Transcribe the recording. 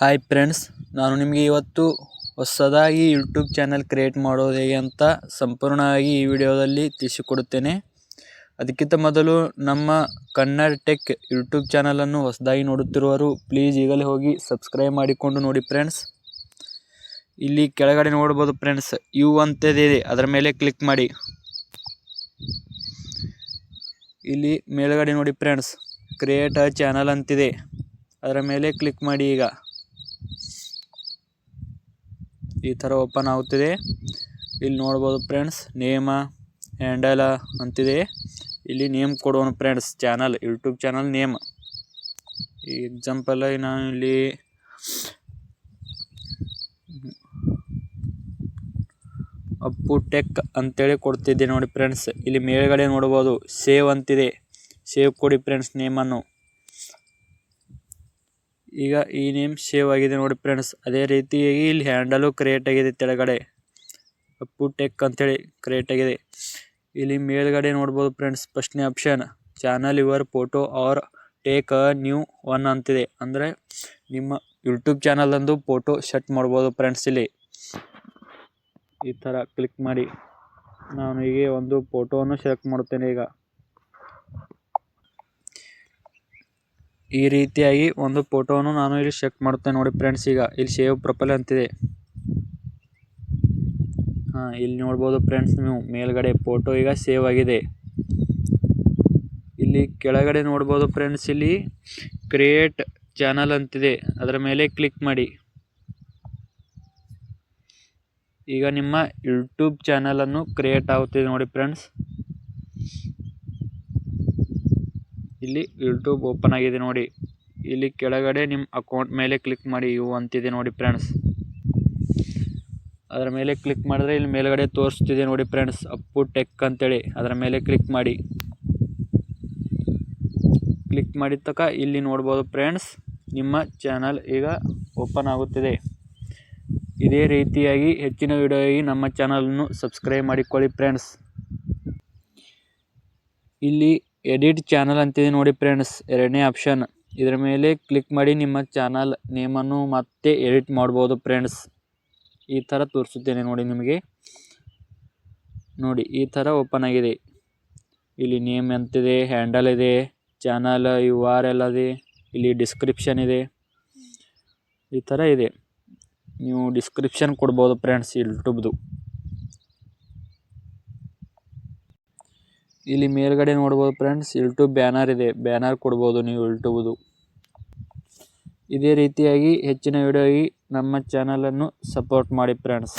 Hi friends, ನಾನು ನಿಮಗೆ ಇವತ್ತು ಹೊಸದಾಗಿ ಯೂಟ್ಯೂಬ್ ಚಾನಲ್ ಕ್ರಿಯೇಟ್ ಮಾಡೋದು ಹೇಗೆ ಅಂತ ಸಂಪೂರ್ಣವಾಗಿ ಈ ವಿಡಿಯೋದಲ್ಲಿ ತಿಳಿಸಿಕೊಡುತ್ತೇನೆ. ಅದಕ್ಕಿಂತ ಮೊದಲು ನಮ್ಮ ಕನ್ನಡ ಟೆಕ್ ಯೂಟ್ಯೂಬ್ ಚಾನಲನ್ನು ಹೊಸದಾಗಿ ನೋಡುತ್ತಿರುವವರು ಪ್ಲೀಸ್ ಈಗಲೇ ಹೋಗಿ ಸಬ್ಸ್ಕ್ರೈಬ್ ಮಾಡಿಕೊಂಡು ನೋಡಿ ಫ್ರೆಂಡ್ಸ್. ಇಲ್ಲಿ ಕೆಳಗಡೆ ನೋಡ್ಬೋದು ಫ್ರೆಂಡ್ಸ್, ಯು ಅಂತಿದೆ, ಅದರ ಮೇಲೆ ಕ್ಲಿಕ್ ಮಾಡಿ. ಇಲ್ಲಿ ಮೇಲ್ಗಡೆ ನೋಡಿ ಫ್ರೆಂಡ್ಸ್, ಕ್ರಿಯೇಟ್ ಅ ಚಾನಲ್ ಅಂತಿದೆ, ಅದರ ಮೇಲೆ ಕ್ಲಿಕ್ ಮಾಡಿ. ಈಗ ಈ ಥರ ಓಪನ್ ಆಗುತ್ತಿದೆ. ಇಲ್ಲಿ ನೋಡ್ಬೋದು ಫ್ರೆಂಡ್ಸ್, ನೇಮ ಹ್ಯಾಂಡಲ್ ಅಂತಿದೆ. ಇಲ್ಲಿ ನೇಮ್ ಕೊಡೋಣ friends, channel YouTube channel name. ಈ ಎಕ್ಸಾಂಪಲ್ ನಾನು ಇಲ್ಲಿ ಅಪ್ಪು ಟೆಕ್ ಅಂತೇಳಿ ಕೊಡ್ತಿದ್ದೆ ನೋಡಿ ಫ್ರೆಂಡ್ಸ್. ಇಲ್ಲಿ ಮೇಲ್ಗಡೆ ನೋಡ್ಬೋದು ಸೇವ್ ಅಂತಿದೆ, ಸೇವ್ ಕೊಡಿ ಫ್ರೆಂಡ್ಸ್ ನೇಮನ್ನು. ಈಗ ಈ ನೇಮ್ ಸೇವ್ ಆಗಿದೆ ನೋಡಿ ಫ್ರೆಂಡ್ಸ್. ಅದೇ ರೀತಿಯಾಗಿ ಇಲ್ಲಿ ಹ್ಯಾಂಡಲು ಕ್ರಿಯೇಟ್ ಆಗಿದೆ, ತೆಳಗಡೆ ಅಪ್ಪು ಟೆಕ್ ಅಂತೇಳಿ ಕ್ರಿಯೇಟ್ ಆಗಿದೆ. ಇಲ್ಲಿ ಮೇಲ್ಗಡೆ ನೋಡ್ಬೋದು ಫ್ರೆಂಡ್ಸ್, ಫಸ್ಟ್ನೇ option channel your photo or take a new one ಅಂತಿದೆ. ಅಂದರೆ ನಿಮ್ಮ ಯೂಟ್ಯೂಬ್ ಚಾನಲ್ ಅಂದು ಫೋಟೋ ಸೆಟ್ ಮಾಡ್ಬೋದು ಫ್ರೆಂಡ್ಸ್. ಇಲ್ಲಿ ಈ ಥರ ಕ್ಲಿಕ್ ಮಾಡಿ. ನಾನು ಹೀಗೆ ಒಂದು ಫೋಟೋವನ್ನು ಸೆಲೆಕ್ಟ್ ಮಾಡುತ್ತೇನೆ. ಈಗ ಈ ರೀತಿಯಾಗಿ ಒಂದು ಫೋಟೋವನ್ನು ನಾನು ಇಲ್ಲಿ ಸೆಲೆಕ್ಟ್ ಮಾಡುತ್ತೇನೆ ನೋಡಿ ಫ್ರೆಂಡ್ಸ್. ಈಗ ಇಲ್ಲಿ ಸೇವ್ ಪ್ರೊಫೈಲ್ ಅಂತಿದೆ. ಇಲ್ಲಿ ನೋಡ್ಬೋದು ಫ್ರೆಂಡ್ಸ್, ನೀವು ಮೇಲ್ಗಡೆ ಫೋಟೋ ಈಗ ಸೇವ್ ಆಗಿದೆ. ಇಲ್ಲಿ ಕೆಳಗಡೆ ನೋಡ್ಬೋದು ಫ್ರೆಂಡ್ಸ್, ಇಲ್ಲಿ ಕ್ರಿಯೇಟ್ ಚಾನಲ್ ಅಂತಿದೆ, ಅದರ ಮೇಲೆ ಕ್ಲಿಕ್ ಮಾಡಿ. ಈಗ ನಿಮ್ಮ ಯೂಟ್ಯೂಬ್ ಚಾನಲನ್ನು ಕ್ರಿಯೇಟ್ ಆಗುತ್ತಿದೆ ನೋಡಿ ಫ್ರೆಂಡ್ಸ್. ಇಲ್ಲಿ ಯೂಟ್ಯೂಬ್ ಓಪನ್ ಆಗಿದೆ ನೋಡಿ. ಇಲ್ಲಿ ಕೆಳಗಡೆ ನಿಮ್ಮ ಅಕೌಂಟ್ ಮೇಲೆ ಕ್ಲಿಕ್ ಮಾಡಿ, ಯು ಅಂತಿದೆ ನೋಡಿ ಫ್ರೆಂಡ್ಸ್. ಅದರ ಮೇಲೆ ಕ್ಲಿಕ್ ಮಾಡಿದ್ರೆ ಇಲ್ಲಿ ಮೇಲ್ಗಡೆ ತೋರಿಸ್ತಿದೆ ನೋಡಿ ಫ್ರೆಂಡ್ಸ್, ಅಪ್ಪು ಟೆಕ್ ಅಂತೇಳಿ. ಅದರ ಮೇಲೆ ಕ್ಲಿಕ್ ಮಾಡಿ. ಕ್ಲಿಕ್ ಮಾಡಿದ ತನಕ ಇಲ್ಲಿ ನೋಡ್ಬೋದು ಫ್ರೆಂಡ್ಸ್, ನಿಮ್ಮ ಚಾನಲ್ ಈಗ ಓಪನ್ ಆಗುತ್ತಿದೆ. ಇದೇ ರೀತಿಯಾಗಿ ಹೆಚ್ಚಿನ ವಿಡಿಯೋಗಾಗಿ ನಮ್ಮ ಚಾನಲನ್ನು ಸಬ್ಸ್ಕ್ರೈಬ್ ಮಾಡಿಕೊಳ್ಳಿ ಫ್ರೆಂಡ್ಸ್. ಇಲ್ಲಿ ಎಡಿಟ್ ಚಾನಲ್ ಅಂತಿದೆ ನೋಡಿ ಫ್ರೆಂಡ್ಸ್, ಎರಡನೇ ಆಪ್ಷನ್. ಇದರ ಮೇಲೆ ಕ್ಲಿಕ್ ಮಾಡಿ ನಿಮ್ಮ ಚಾನಲ್ ನೇಮನ್ನು ಮತ್ತೆ ಎಡಿಟ್ ಮಾಡ್ಬೋದು ಫ್ರೆಂಡ್ಸ್. ಈ ಥರ ತೋರಿಸುತ್ತೇನೆ ನೋಡಿ ನಿಮಗೆ. ನೋಡಿ ಈ ಥರ ಓಪನ್ ಆಗಿದೆ. ಇಲ್ಲಿ ನೇಮ್ ಅಂತಿದೆ, ಹ್ಯಾಂಡಲ್ ಇದೆ, ಚಾನಲ್ URL ಇದೆ, ಇಲ್ಲಿ ಡಿಸ್ಕ್ರಿಪ್ಷನ್ ಇದೆ. ಈ ಥರ ಇದೆ. ನೀವು ಡಿಸ್ಕ್ರಿಪ್ಷನ್ ಕೊಡ್ಬೋದು ಫ್ರೆಂಡ್ಸ್ ಯೂಟ್ಯೂಬ್ದು. ಇಲ್ಲಿ ಮೇಲ್ಗಡೆ ನೋಡ್ಬೋದು ಫ್ರೆಂಡ್ಸ್, ಯೂಟ್ಯೂಬ್ ಬ್ಯಾನರ್ ಇದೆ, ಬ್ಯಾನರ್ ಕೊಡ್ಬೋದು ನೀವು ಯೂಟ್ಯೂಬ್ದು. ಇದೇ ರೀತಿಯಾಗಿ ಹೆಚ್ಚಿನ ವಿಡಿಯೋಗಾಗಿ ನಮ್ಮ ಚಾನಲನ್ನು ಸಪೋರ್ಟ್ ಮಾಡಿ ಫ್ರೆಂಡ್ಸ್.